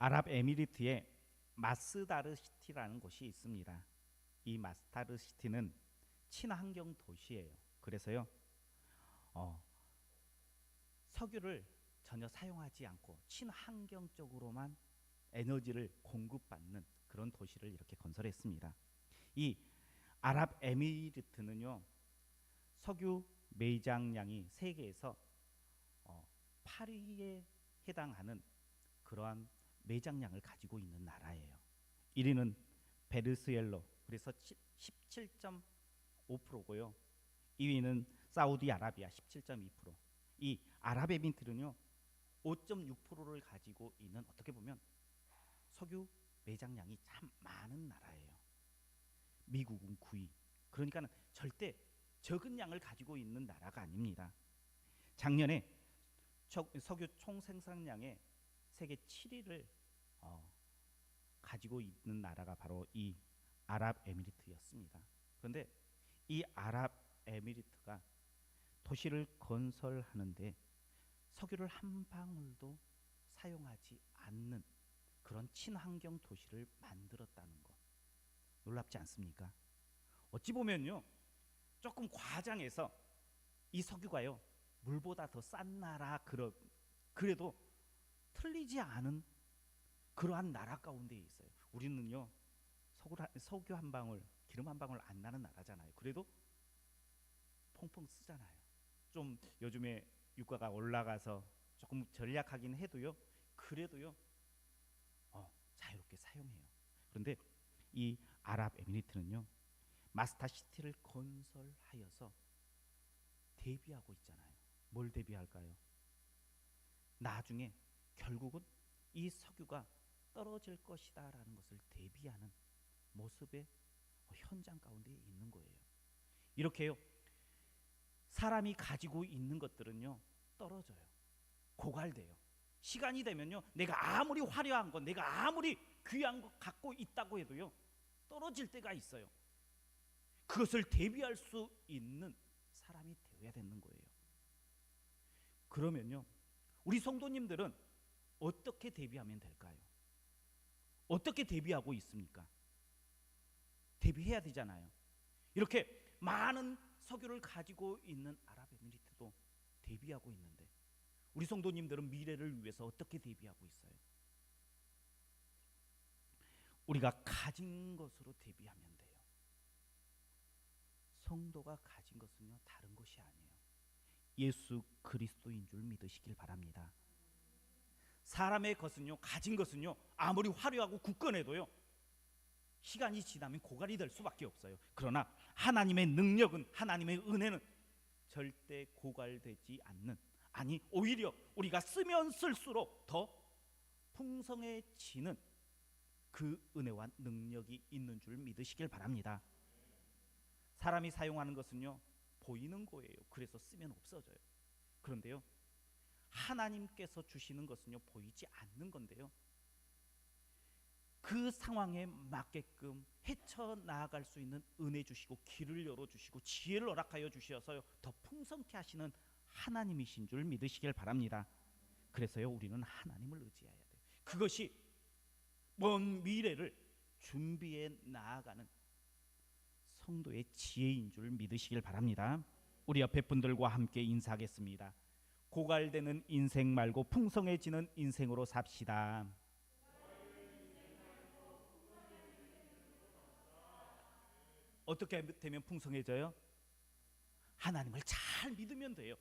아랍에미리트에 마스다르 시티라는 곳이 있습니다. 이 마스다르 시티는 친환경 도시예요. 그래서요, 어, 석유를 전혀 사용하지 않고 친환경적으로만 에너지를 공급받는 그런 도시를 이렇게 건설했습니다. 이 아랍에미리트는요, 석유 매장량이 세계에서 8위에 해당하는 그러한 매장량을 가지고 있는 나라예요. 1위는 베네수엘라, 그래서 17.5%고요. 2위는 사우디아라비아 17.2%. 이 아랍에미리트는요 5.6%를 가지고 있는, 어떻게 보면 석유 매장량이 참 많은 나라예요. 미국은 9위. 그러니까는 절대 적은 양을 가지고 있는 나라가 아닙니다. 작년에 석유 총 생산량의 세계 7위를 가지고 있는 나라가 바로 이 아랍에미리트였습니다. 그런데 이 아랍에미리트가 도시를 건설하는데 석유를 한 방울도 사용하지 않는 그런 친환경 도시를 만들었다는 것, 놀랍지 않습니까? 어찌 보면요 조금 과장해서 이 석유가요 물보다 더 싼 나라, 그래도 틀리지 않은 그러한 나라 가운데 있어요. 우리는요 석유 한 방울, 기름 한 방울 안 나는 나라잖아요. 그래도 펑펑 쓰잖아요. 좀 요즘에 유가가 올라가서 조금 전략하긴 해도요, 그래도요 자유롭게 사용해요. 그런데 이 아랍에미리트는요 마스타 시티를 건설하여서 대비하고 있잖아요. 뭘 대비할까요? 나중에 결국은 이 석유가 떨어질 것이다라는 것을 대비하는 모습의 현장 가운데 있는 거예요. 이렇게요 사람이 가지고 있는 것들은요 떨어져요. 고갈돼요. 시간이 되면요 내가 아무리 화려한 것, 내가 아무리 귀한 것 갖고 있다고 해도요 떨어질 때가 있어요. 그것을 대비할 수 있는 사람이 되어야 되는 거예요. 그러면요 우리 성도님들은 어떻게 대비하면 될까요? 어떻게 대비하고 있습니까? 대비해야 되잖아요. 이렇게 많은 석유를 가지고 있는 아랍에미리트도 대비하고 있는데 우리 성도님들은 미래를 위해서 어떻게 대비하고 있어요? 우리가 가진 것으로 대비하면 돼요. 성도가 가진 것은요 다른 것이 아니에요. 예수 그리스도인 줄 믿으시길 바랍니다. 사람의 것은요, 가진 것은요 아무리 화려하고 굳건해도요 시간이 지나면 고갈이 될 수밖에 없어요. 그러나 하나님의 능력은, 하나님의 은혜는 절대 고갈되지 않는, 아니 오히려 우리가 쓰면 쓸수록 더 풍성해지는 그 은혜와 능력이 있는 줄 믿으시길 바랍니다. 사람이 사용하는 것은요 보이는 거예요. 그래서 쓰면 없어져요. 그런데요 하나님께서 주시는 것은요 보이지 않는 건데요 그 상황에 맞게끔 헤쳐나아갈 수 있는 은혜 주시고 길을 열어주시고 지혜를 허락하여 주셔서요 더 풍성케 하시는 하나님이신 줄 믿으시길 바랍니다. 그래서요 우리는 하나님을 의지해야 돼요. 그것이 먼 미래를 준비해 나아가는 성도의 지혜인 줄 믿으시길 바랍니다. 우리 옆에 분들과 함께 인사하겠습니다. 고갈되는 인생 말고 풍성해지는 인생으로 삽시다. 어떻게 되면 풍성해져요? 하나님을 잘 믿으면 돼요.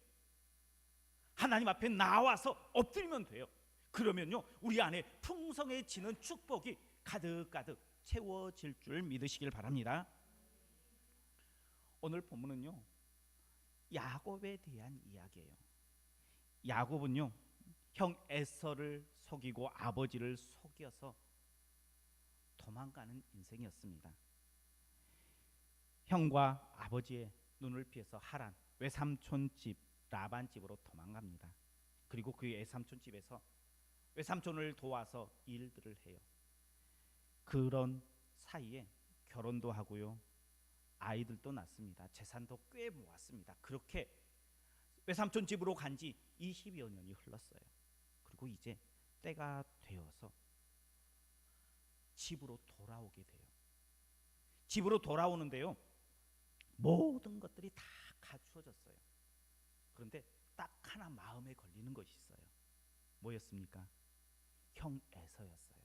하나님 앞에 나와서 엎드리면 돼요. 그러면요 우리 안에 풍성해지는 축복이 가득가득 채워질 줄 믿으시길 바랍니다. 오늘 본문은요 야곱에 대한 이야기예요. 야곱은요 형 에서를 속이고 아버지를 속여서 도망가는 인생이었습니다. 형과 아버지의 눈을 피해서 하란 외삼촌 집 라반 집으로 도망갑니다. 그리고 그 외삼촌 집에서 외삼촌을 도와서 일들을 해요. 그런 사이에 결혼도 하고요 아이들도 낳습니다. 재산도 꽤 모았습니다. 그렇게 외삼촌 집으로 간 지 20여 년이 흘렀어요. 그리고 이제 때가 되어서 집으로 돌아오게 돼요. 집으로 돌아오는데요, 모든 것들이 다 갖추어졌어요. 그런데 딱 하나 마음에 걸리는 것이 있어요. 뭐였습니까? 형 에서였어요.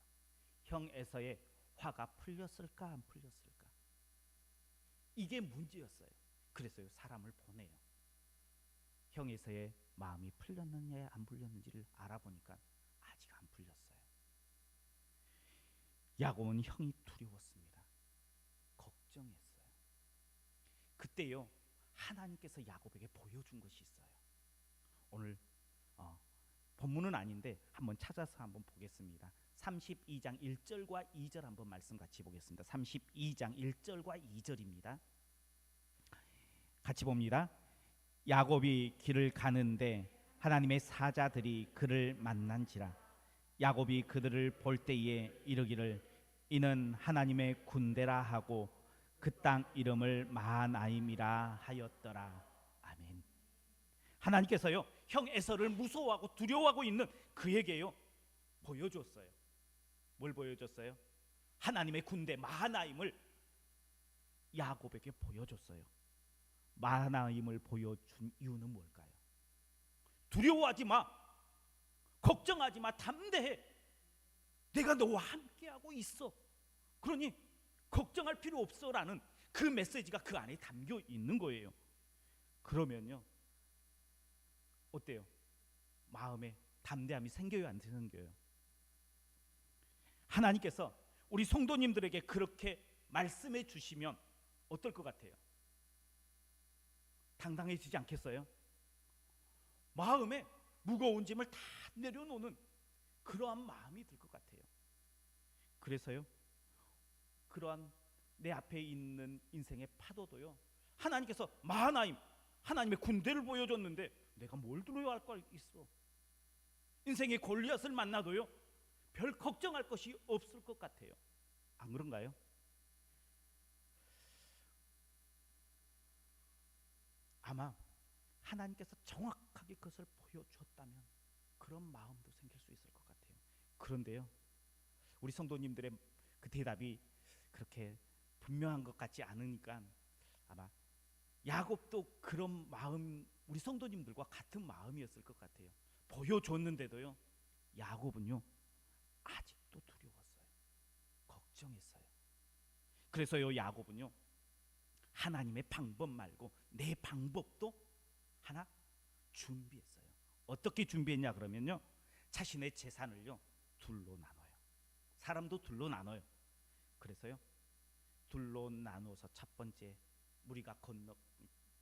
형 에서의 화가 풀렸을까 안 풀렸을까? 이게 문제였어요. 그래서요, 사람을 보내요. 형 에서의 마음이 풀렸느냐 안 풀렸는지를 알아보니까 아직 안 풀렸어요. 야곱은 형이 두려웠습니다. 걱정했어요. 그때요, 하나님께서 야곱에게 보여준 것이 있어요. 오늘 본문은 아닌데 한번 찾아서 한번 보겠습니다. 32장 1절과 2절 한번 말씀 같이 보겠습니다. 32장 1절과 2절입니다. 같이 봅니다. 야곱이 길을 가는데 하나님의 사자들이 그를 만난지라. 야곱이 그들을 볼 때에 이르기를 이는 하나님의 군대라 하고 그 땅 이름을 마하나임이라 하였더라. 아멘. 하나님께서요, 형 에서를 무서워하고 두려워하고 있는 그에게요 보여줬어요. 뭘 보여줬어요? 하나님의 군대 마하나임을 야곱에게 보여줬어요. 마하나임을 보여준 이유는 뭘까요? 두려워하지 마, 걱정하지 마, 담대해. 내가 너와 함께하고 있어. 그러니 걱정할 필요 없어라는 그 메시지가 그 안에 담겨 있는 거예요. 그러면요, 어때요? 마음에 담대함이 생겨요, 안 생겨요? 하나님께서 우리 성도님들에게 그렇게 말씀해 주시면 어떨 것 같아요? 당당해지지 않겠어요? 마음에 무거운 짐을 다 내려놓는 그러한 마음이 들 것 같아요. 그래서요, 그러한 내 앞에 있는 인생의 파도도요, 하나님께서 마하나임, 하나님의 군대를 보여줬는데 내가 뭘 두려워할 거 있어? 인생의 골리앗을 만나도요, 별 걱정할 것이 없을 것 같아요. 안 그런가요? 아마 하나님께서 정확하게 그것을 보여줬다면 그런 마음도 생길 수 있을 것 같아요. 그런데요, 우리 성도님들의 그 대답이 그렇게 분명한 것 같지 않으니까 아마 야곱도 그런 마음, 우리 성도님들과 같은 마음이었을 것 같아요. 보여줬는데도요, 야곱은요 아직도 두려웠어요. 걱정했어요. 그래서요, 야곱은요 하나님의 방법 말고 내 방법도 하나 준비했어요. 어떻게 준비했냐 그러면요, 자신의 재산을요 둘로 나눠요. 사람도 둘로 나눠요. 그래서요, 둘로 나누어서 첫 번째 무리가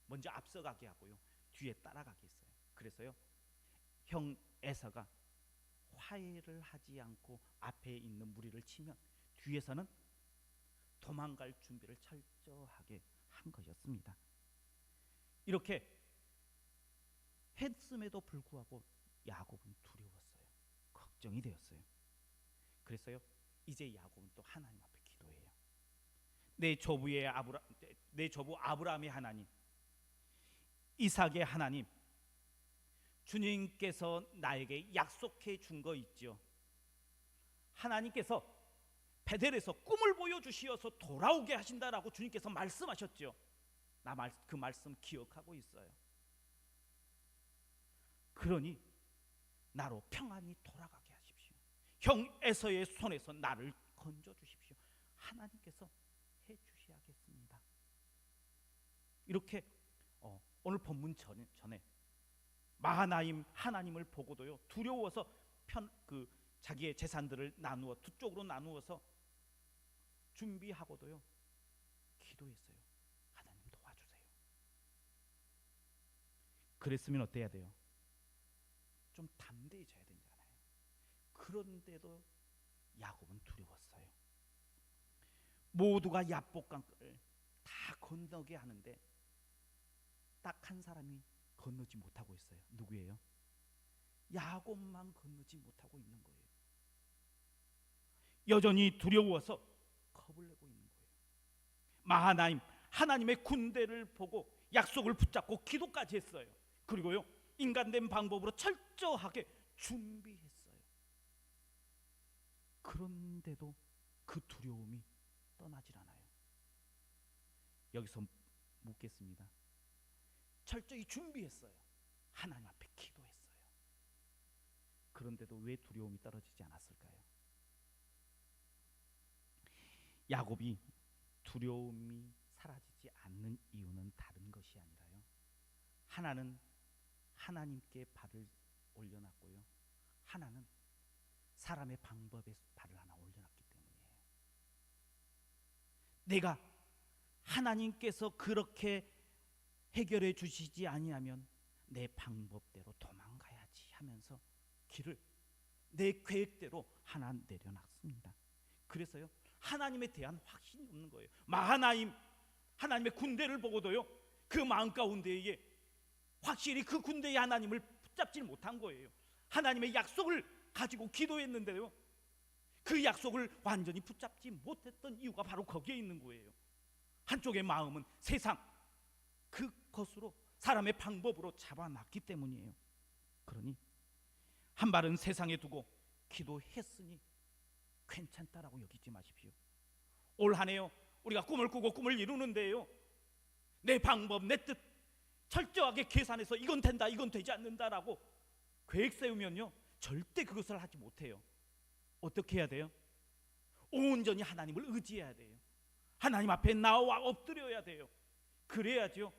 먼저 앞서가게 하고요, 뒤에 따라가게 했어요. 그래서요, 형 에서가 화해를 하지 않고 앞에 있는 무리를 치면 뒤에서는 도망갈 준비를 철저하게 한 것이었습니다. 이렇게 했음에도 불구하고 야곱은 두려웠어요. 걱정이 되었어요. 그래서요, 이제 야곱은 또 하나님 앞에 기도해요. 내 조부 아브라함의 하나님, 이삭의 하나님, 주님께서 나에게 약속해 준 거 있죠. 하나님께서 베델에서 꿈을 보여주시어서 돌아오게 하신다라고 주님께서 말씀하셨죠. 나 그 말씀 기억하고 있어요. 그러니 나로 평안히 돌아가게 하십시오. 형 에서의 손에서 나를 건져 주십시오. 하나님께서 해 주셔야겠습니다. 이렇게 오늘 본문 전에 마하나임 하나님을 보고도요, 두려워서 자기의 재산들을 나누어 두 쪽으로 나누어서 준비하고도요 기도했어요. 하나님 도와주세요. 그랬으면 어때야 돼요? 좀 담대해져야 되잖아요. 그런데도 야곱은 두려웠어요. 모두가 야복강을 다 건너게 하는데 딱 한 사람이 건너지 못하고 있어요. 누구예요? 야곱만 건너지 못하고 있는 거예요. 여전히 두려워서 겁을 내고 있는 거예요. 마하나임 하나님의 군대를 보고 약속을 붙잡고 기도까지 했어요. 그리고요, 인간된 방법으로 철저하게 준비했어요. 그런데도 그 두려움이 떠나질 않아요. 여기서 묻겠습니다. 철저히 준비했어요. 하나님 앞에 기도했어요. 그런데도 왜 두려움이 떨어지지 않았을까요? 야곱이 두려움이 사라지지 않는 이유는 다른 것이 아니라요, 하나는 하나님께 발을 올려놨고요, 하나는 사람의 방법에 발을 하나 올려놨기 때문이에요. 내가 하나님께서 그렇게 해결해 주시지 아니하면 내 방법대로 도망가야지 하면서 길을 내 계획대로 하나 내려놨습니다. 그래서요, 하나님에 대한 확신이 없는 거예요. 마하나임 하나님의 군대를 보고도요, 그 마음 가운데에 확실히 그 군대의 하나님을 붙잡지 못한 거예요. 하나님의 약속을 가지고 기도했는데요, 그 약속을 완전히 붙잡지 못했던 이유가 바로 거기에 있는 거예요. 한쪽의 마음은 세상 그것으로 사람의 방법으로 잡아놨기 때문이에요. 그러니 한 발은 세상에 두고 기도했으니 괜찮다라고 여기지 마십시오. 올 한해요, 우리가 꿈을 꾸고 꿈을 이루는데요, 내 방법 내 뜻 철저하게 계산해서 이건 된다 이건 되지 않는다라고 계획 세우면요, 절대 그것을 하지 못해요. 어떻게 해야 돼요? 온전히 하나님을 의지해야 돼요. 하나님 앞에 나와 엎드려야 돼요. 그래야죠,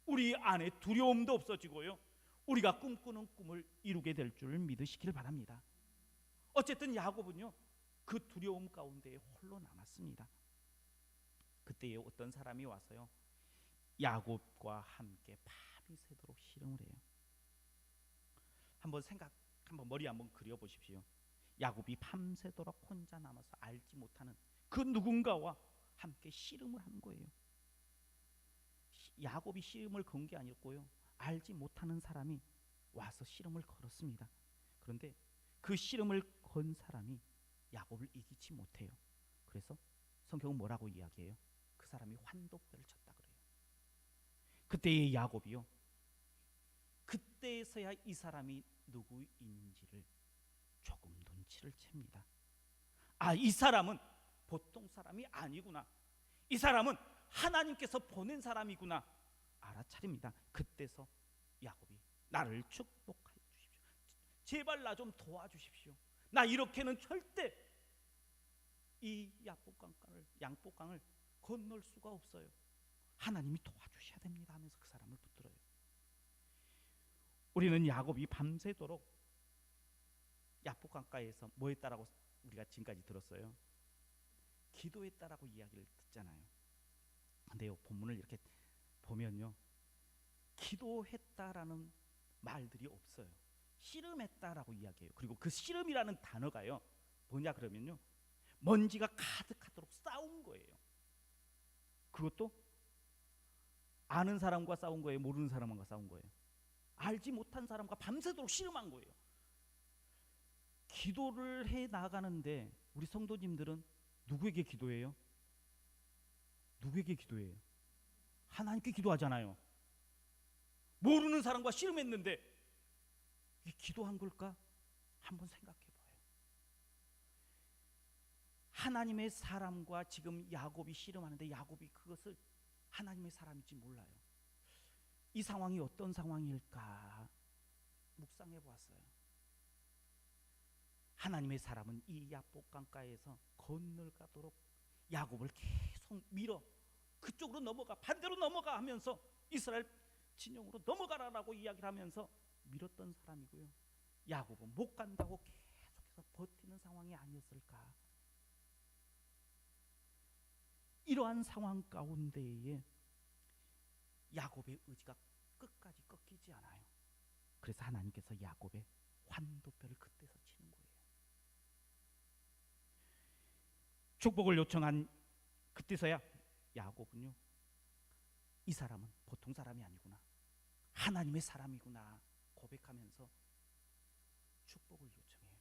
우리 안에 두려움도 없어지고요, 우리가 꿈꾸는 꿈을 이루게 될 줄 믿으시길 바랍니다. 어쨌든 야곱은요, 그 두려움 가운데 홀로 남았습니다. 그때에 어떤 사람이 와서요, 야곱과 함께 밤이 새도록 씨름을 해요. 한번 머리 한번 그려보십시오. 야곱이 밤새도록 혼자 남아서 알지 못하는 그 누군가와 함께 씨름을 하는 거예요. 야곱이 씨름을 건 게 아니었고요, 알지 못하는 사람이 와서 씨름을 걸었습니다. 그런데 그 씨름을 건 사람이 야곱을 이기지 못해요. 그래서 성경은 뭐라고 이야기해요? 그 사람이 환도뼈를 쳤다 그래요. 그때의 야곱이요, 그때에서야 이 사람이 누구인지를 조금 눈치를 챕니다. 아, 이 사람은 보통 사람이 아니구나, 이 사람은 하나님께서 보낸 사람이구나 알아차립니다. 그때서 야곱이 나를 축복하여 주십시오. 제발 나 좀 도와주십시오. 나 이렇게는 절대 이 양복강을 건널 수가 없어요. 하나님이 도와주셔야 됩니다 하면서 그 사람을 붙들어요. 우리는 야곱이 밤새도록 야복강가에서 뭐 했다라고 우리가 지금까지 들었어요? 기도했다라고 이야기를 듣잖아요. 근데요, 본문을 이렇게 보면요, 기도했다라는 말들이 없어요. 씨름했다라고 이야기해요. 그리고 그 씨름이라는 단어가요, 뭐냐 그러면요, 먼지가 가득하도록 싸운 거예요. 그것도 아는 사람과 싸운 거예요, 모르는 사람과 싸운 거예요? 알지 못한 사람과 밤새도록 씨름한 거예요. 기도를 해 나가는데 우리 성도님들은 누구에게 기도해요? 누구에게 기도해요? 하나님께 기도하잖아요. 모르는 사람과 씨름했는데 이게 기도한 걸까? 한번 생각해 봐요. 하나님의 사람과 지금 야곱이 씨름하는데 야곱이 그것을 하나님의 사람인지 몰라요. 이 상황이 어떤 상황일까 묵상해 보았어요. 하나님의 사람은 이 야복강가에서 건널가도록 야곱을 계속 밀어 그쪽으로 넘어가, 반대로 넘어가 하면서 이스라엘 진영으로 넘어가라라고 이야기를 하면서 밀었던 사람이고요, 야곱은 못 간다고 계속해서 버티는 상황이 아니었을까. 이러한 상황 가운데에 야곱의 의지가 끝까지 꺾이지 않아요. 그래서 하나님께서 야곱의 환도뼈를 그때서 치는 거예요. 축복을 요청한 그때서야 야곱은요, 이 사람은 보통 사람이 아니구나, 하나님의 사람이구나 고백하면서 축복을 요청해요.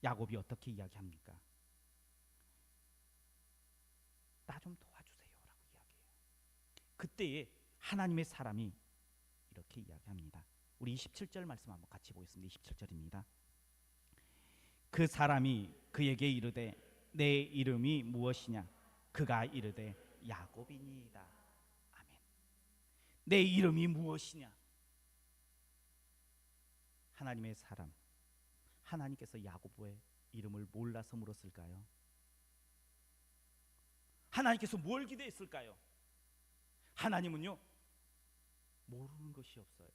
야곱이 어떻게 이야기합니까? 나 좀 도와주세요 라고 이야기해요. 그때에 하나님의 사람이 이렇게 이야기합니다. 우리 27절 말씀 한번 같이 보겠습니다. 27절입니다. 그 사람이 그에게 이르되 내 이름이 무엇이냐? 그가 이르되 야곱이니이다. 아멘. 내 이름이 무엇이냐? 하나님의 사람, 하나님께서 야곱의 이름을 몰라서 물었을까요? 하나님께서 뭘 기대했을까요? 하나님은요, 모르는 것이 없어요.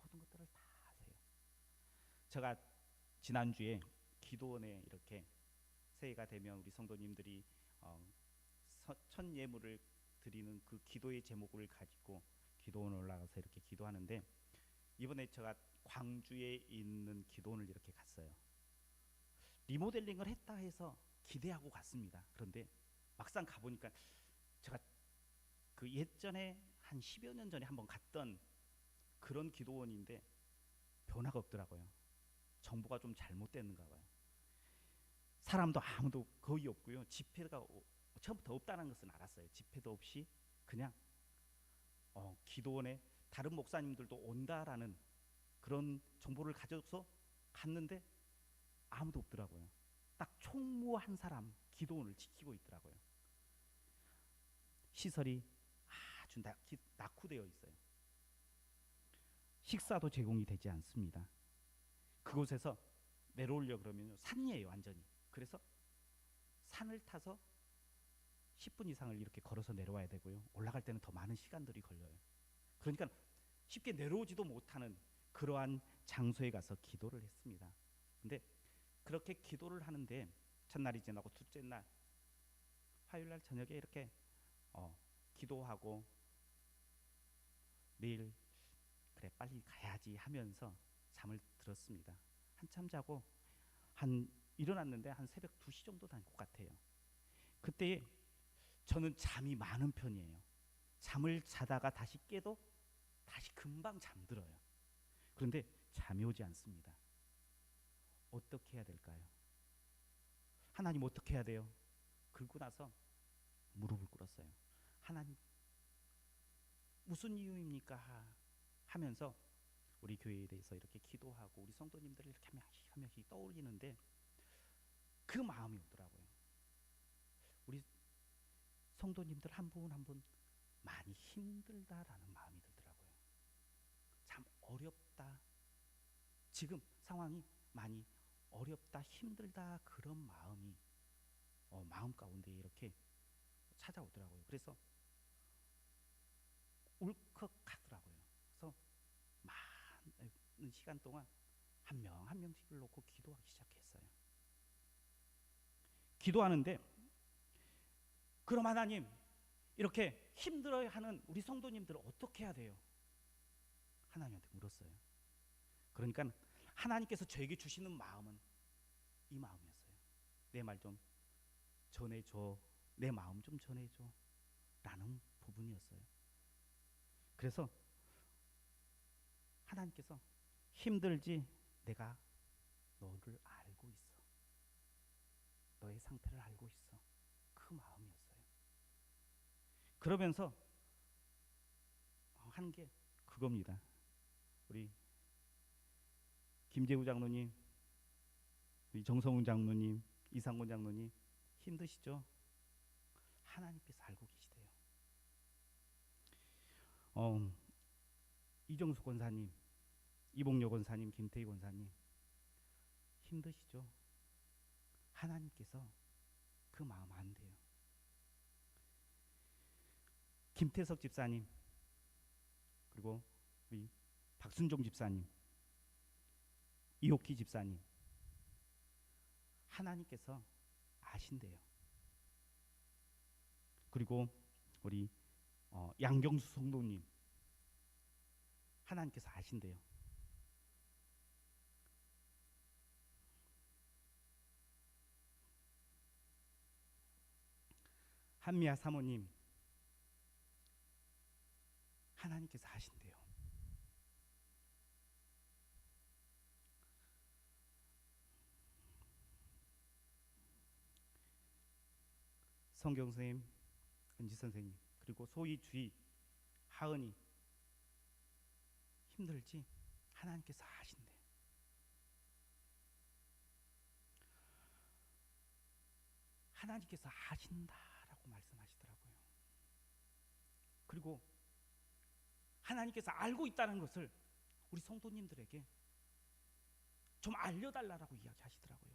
모든 것들을 다 아세요. 제가 지난주에 기도원에 이렇게 새해가 되면 우리 성도님들이 첫 예물을 드리는 그 기도의 제목을 가지고 기도원에 올라가서 이렇게 기도하는데, 이번에 제가 광주에 있는 기도원을 이렇게 갔어요. 리모델링을 했다 해서 기대하고 갔습니다. 그런데 막상 가보니까 제가 그 예전에 한 10여 년 전에 한번 갔던 그런 기도원인데 변화가 없더라고요. 정보가 좀 잘못됐는가 봐요. 사람도 아무도 거의 없고요. 집회가 처음부터 없다는 것은 알았어요. 집회도 없이 그냥 기도원에 다른 목사님들도 온다라는 그런 정보를 가져서 갔는데 아무도 없더라고요. 딱 총무 한 사람 기도원을 지키고 있더라고요. 시설이 아주 낙후되어 있어요. 식사도 제공이 되지 않습니다. 그곳에서 내려오려 그러면 산이에요, 완전히. 그래서 산을 타서 10분 이상을 이렇게 걸어서 내려와야 되고요. 올라갈 때는 더 많은 시간들이 걸려요. 그러니까 쉽게 내려오지도 못하는 그러한 장소에 가서 기도를 했습니다. 근데 그렇게 기도를 하는데 첫날이 지나고 둘째 날 화요일 날 저녁에 이렇게 기도하고 내일 그래 빨리 가야지 하면서 잠을 들었습니다. 한참 자고 일어났는데 한 새벽 2시 정도 된 것 같아요. 그때 저는 잠이 많은 편이에요. 잠을 자다가 다시 깨도 다시 금방 잠들어요. 그런데 잠이 오지 않습니다. 어떻게 해야 될까요? 하나님 어떻게 해야 돼요? 그러고 나서 무릎을 꿇었어요. 하나님 무슨 이유입니까? 하면서 우리 교회에 대해서 이렇게 기도하고 우리 성도님들을 이렇게 한 명씩 떠올리는데 그 마음이 오더라고요. 우리 성도님들 한 분 한 분 많이 힘들다라는 마음이 들더라고요. 참 어렵다. 지금 상황이 많이 어렵다, 힘들다, 그런 마음이 마음 가운데 이렇게 찾아오더라고요. 그래서 울컥하더라고요. 그래서 많은 시간 동안 한 명 한 명씩을 놓고 기도하기 시작했어요. 기도하는데 그럼 하나님 이렇게 힘들어하는 우리 성도님들을 어떻게 해야 돼요? 하나님한테 물었어요. 그러니까 하나님께서 저에게 주시는 마음은 이 마음이었어요. 내 말 좀 전해줘, 내 마음 좀 전해줘 라는 부분이었어요. 그래서 하나님께서 힘들지? 내가 너를 알고 있어. 너의 상태를 알고 있어. 그 마음이었어요. 그러면서 한 게 그겁니다. 우리 김재우 장로님, 우리 정성훈 장로님, 이상곤 장로님 힘드시죠? 하나님께서 알고 계시대요. 이정수 권사님, 이봉료 권사님, 김태희 권사님 힘드시죠? 하나님께서 그 마음 안돼요. 김태석 집사님, 그리고 우리 박순종 집사님, 이옥희 집사님 하나님께서 아신대요. 그리고 우리 양경수 성도님 하나님께서 아신대요. 한미아 사모님 하나님께서 아신대요. 성경 선생님, 은지 선생님, 그리고 소희, 주희, 하은이 힘들지? 하나님께서 아신대. 하나님께서 아신다라고 말씀하시더라고요. 그리고 하나님께서 알고 있다는 것을 우리 성도님들에게 좀 알려달라고 이야기하시더라고요.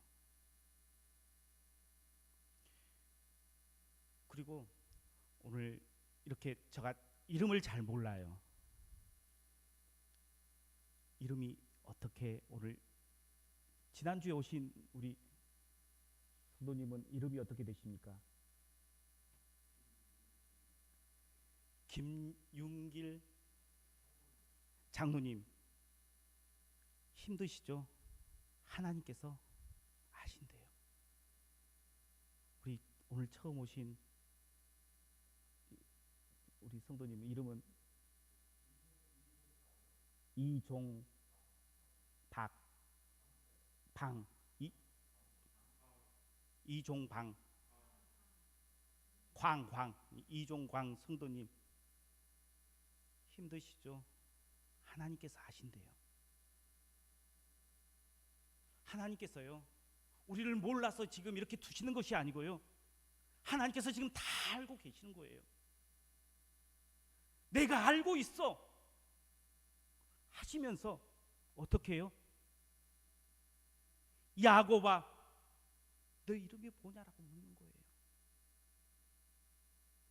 그리고 오늘 이렇게 제가 이름을 잘 몰라요. 이름이 어떻게 오늘 지난주에 오신 우리 성도님은 이름이 어떻게 되십니까? 김윤길 장로님 힘드시죠? 하나님께서 아신대요. 우리 오늘 처음 오신 우리 성도님 이름은 이종박 방 이종방 광 이종광 성도님 힘드시죠? 하나님께서 아신대요. 하나님께서요 우리를 몰라서 지금 이렇게 두시는 것이 아니고요, 하나님께서 지금 다 알고 계시는 거예요. 내가 알고 있어 하시면서 어떻게 해요? 야곱아 너 이름이 뭐냐라고 묻는 거예요.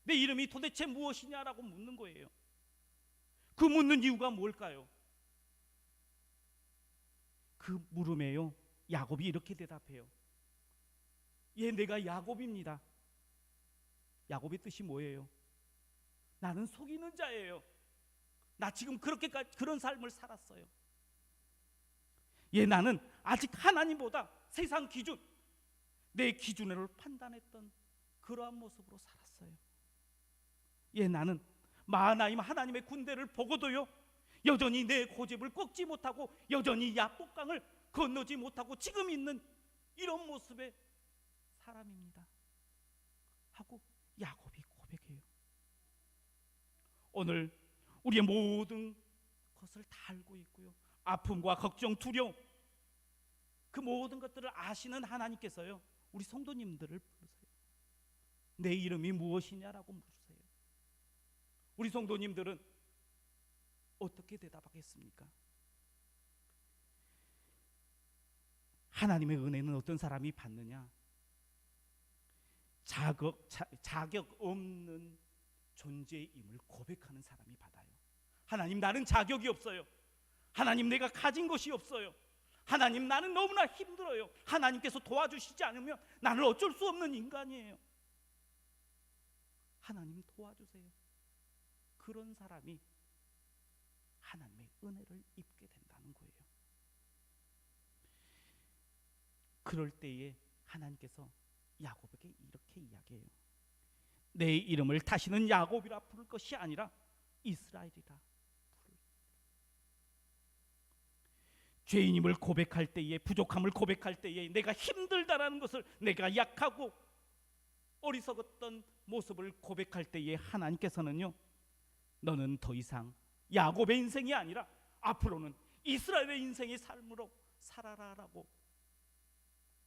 내 이름이 도대체 무엇이냐라고 묻는 거예요. 그 묻는 이유가 뭘까요? 그 물음에요 야곱이 이렇게 대답해요. 예, 내가 야곱입니다. 야곱의 뜻이 뭐예요? 나는 속이는 자예요. 나 지금 그런 삶을 살았어요. 예, 나는 아직 하나님보다 세상 기준, 내 기준으로 판단했던 그러한 모습으로 살았어요. 예, 나는 마하나임 하나님의 군대를 보고도요 여전히 내 고집을 꺾지 못하고 여전히 야복강을 건너지 못하고 지금 있는 이런 모습의 사람입니다 하고 야곱이 고백해요. 오늘 우리의 모든 것을 다 알고 있고요, 아픔과 걱정, 두려움, 그 모든 것들을 아시는 하나님께서요 우리 성도님들을 부르세요. 내 이름이 무엇이냐라고 물으세요. 우리 성도님들은 어떻게 대답하겠습니까? 하나님의 은혜는 어떤 사람이 받느냐? 자격 없는 존재임을 고백하는 사람이 받아요. 하나님 나는 자격이 없어요. 하나님 내가 가진 것이 없어요. 하나님 나는 너무나 힘들어요. 하나님께서 도와주시지 않으면 나는 어쩔 수 없는 인간이에요. 하나님 도와주세요. 그런 사람이 하나님의 은혜를 입게 된다는 거예요. 그럴 때에 하나님께서 야곱에게 이렇게 이야기해요. 내 이름을 다시는 야곱이라 부를 것이 아니라 이스라엘이라 부를. 죄인임을 고백할 때에, 부족함을 고백할 때에, 내가 힘들다라는 것을, 내가 약하고 어리석었던 모습을 고백할 때에 하나님께서는요 너는 더 이상 야곱의 인생이 아니라 앞으로는 이스라엘의 인생의 삶으로 살아라라고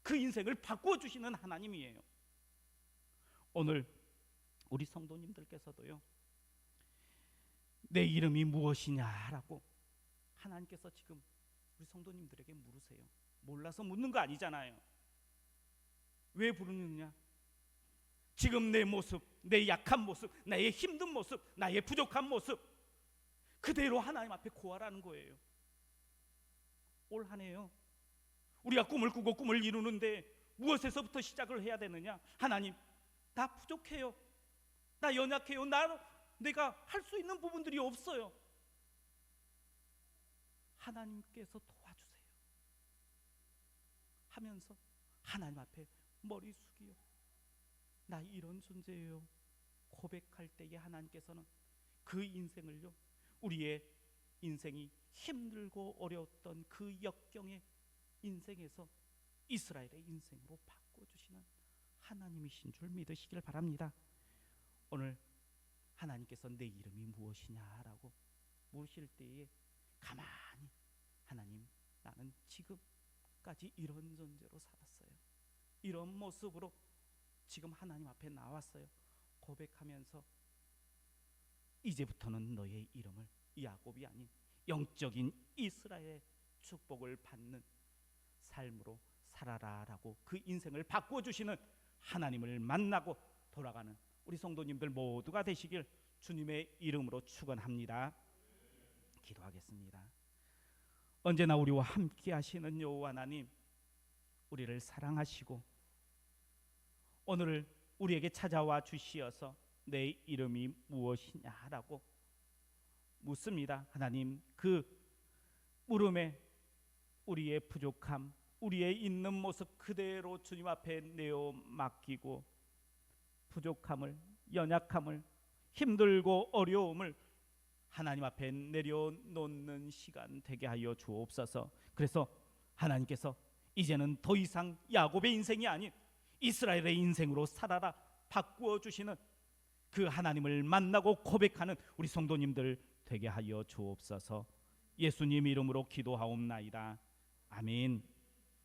그 인생을 바꾸어 주시는 하나님이에요. 오늘 우리 성도님들께서도요 내 이름이 무엇이냐라고 하나님께서 지금 우리 성도님들에게 물으세요. 몰라서 묻는 거 아니잖아요. 왜 부르느냐? 지금 내 모습, 내 약한 모습, 나의 힘든 모습, 나의 부족한 모습 그대로 하나님 앞에 고하라는 거예요. 올 한 해요 우리가 꿈을 꾸고 꿈을 이루는데 무엇에서부터 시작을 해야 되느냐? 하나님 나 부족해요. 나 연약해요. 내가 할 수 있는 부분들이 없어요. 하나님께서 도와주세요 하면서 하나님 앞에 머리 숙여 나 이런 존재예요 고백할 때에 하나님께서는 그 인생을요 우리의 인생이 힘들고 어려웠던 그 역경의 인생에서 이스라엘의 인생으로 바꿔주시는 하나님이신 줄 믿으시길 바랍니다. 오늘 하나님께서 내 이름이 무엇이냐라고 물으실 때에 가만히 하나님 나는 지금까지 이런 존재로 살았어요. 이런 모습으로 지금 하나님 앞에 나왔어요. 고백하면서 이제부터는 너의 이름을 야곱이 아닌 영적인 이스라엘의 축복을 받는 삶으로 살아라라고 그 인생을 바꾸어 주시는 하나님을 만나고 돌아가는 우리 성도님들 모두가 되시길 주님의 이름으로 축원합니다. 기도하겠습니다. 언제나 우리와 함께 하시는 여호와 하나님, 우리를 사랑하시고 오늘 우리에게 찾아와 주시어서 내 이름이 무엇이냐라고 묻습니다. 하나님, 그 물음에 우리의 부족함, 우리의 있는 모습 그대로 주님 앞에 내어 맡기고 부족함을, 연약함을, 힘들고 어려움을 하나님 앞에 내려놓는 시간 되게 하여 주옵소서. 그래서 하나님께서 이제는 더 이상 야곱의 인생이 아닌 이스라엘의 인생으로 살아라 바꾸어 주시는 그 하나님을 만나고 고백하는 우리 성도님들 되게 하여 주옵소서. 예수님 이름으로 기도하옵나이다. 아멘.